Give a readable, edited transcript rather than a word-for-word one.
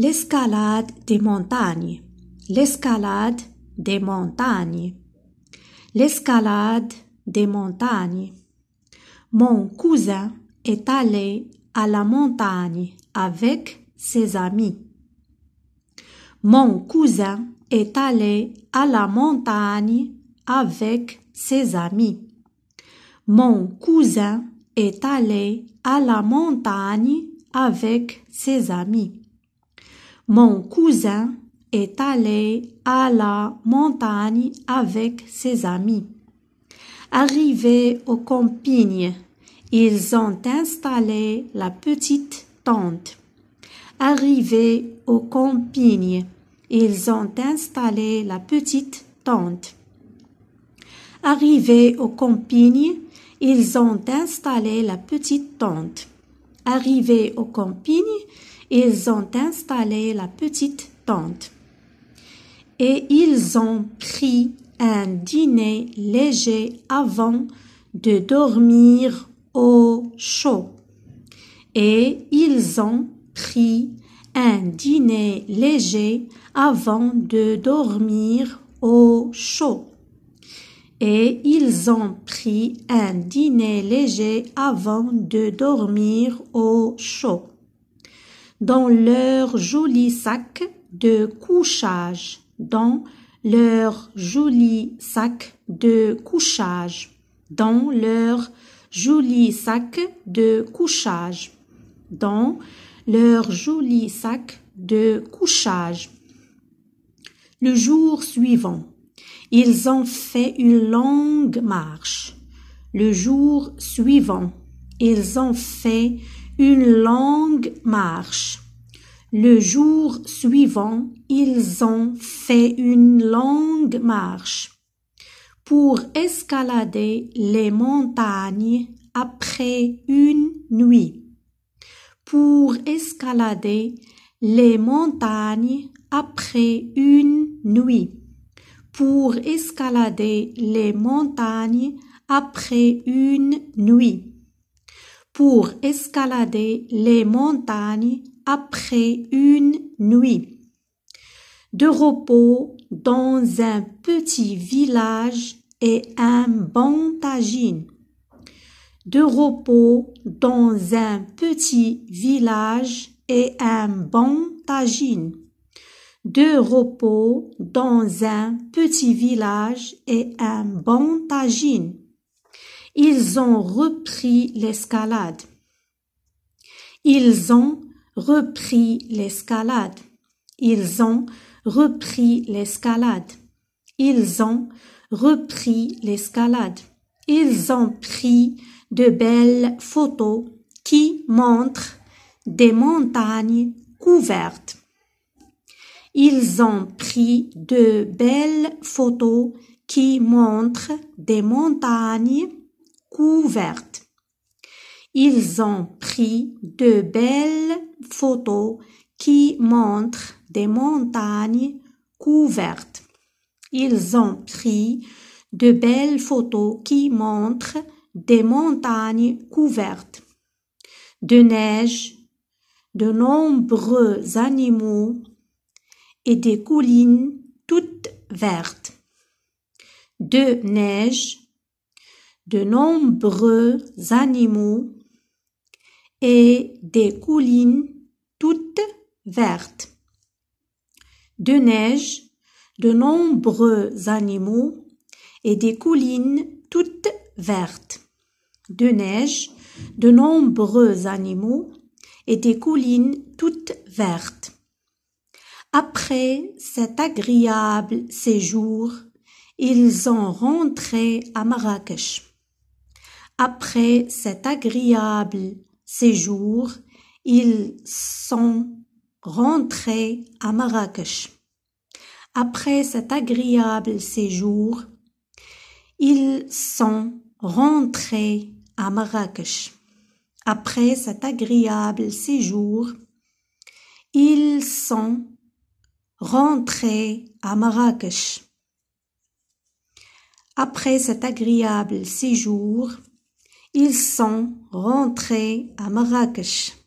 L'escalade des montagnes. L'escalade des montagnes. L'escalade des montagnes. Mon cousin est allé à la montagne avec ses amis. Mon cousin est allé à la montagne avec ses amis. Mon cousin est allé à la montagne avec ses amis. Mon cousin est allé à la montagne avec ses amis. Arrivés au camping, ils ont installé la petite tente. Arrivés au camping, ils ont installé la petite tente. Arrivés au camping, ils ont installé la petite tente. Arrivés au camping, ils ont installé la petite tente. Et ils ont pris un dîner léger avant de dormir au chaud. Et ils ont pris un dîner léger avant de dormir au chaud. Et ils ont pris un dîner léger avant de dormir au chaud. Dans leur joli sac de couchage, dans leur joli sac de couchage, dans leur joli sac de couchage, dans leur joli sac de couchage. Le jour suivant, ils ont fait une longue marche. Le jour suivant, ils ont fait une longue marche. Le jour suivant, ils ont fait une longue marche pour escalader les montagnes après une nuit. Pour escalader les montagnes après une nuit. Pour escalader les montagnes après une nuit. Pour escalader les montagnes après une nuit. De repos dans un petit village et un bon tagine. De repos dans un petit village et un bon tagine. De repos dans un petit village et un bon tagine. Ils ont repris l'escalade. Ils ont repris l'escalade. Ils ont repris l'escalade. Ils ont repris l'escalade. Ils ont pris de belles photos qui montrent des montagnes couvertes. Ils ont pris de belles photos qui montrent des montagnes couvertes. Ils ont pris de belles photos qui montrent des montagnes couvertes. Ils ont pris de belles photos qui montrent des montagnes couvertes. De neige, de nombreux animaux et des collines toutes vertes. De neige, de nombreux animaux et des collines toutes vertes. De neige, de nombreux animaux et des collines toutes vertes. De neige, de nombreux animaux et des collines toutes vertes. Après cet agréable séjour, ils sont rentrés à Marrakech. Après cet agréable séjour, ils sont rentrés à Marrakech. Après cet agréable séjour, ils sont rentrés à Marrakech. Après cet agréable séjour, ils sont rentrés à Marrakech. Après cet agréable séjour, ils sont rentrés à Marrakech.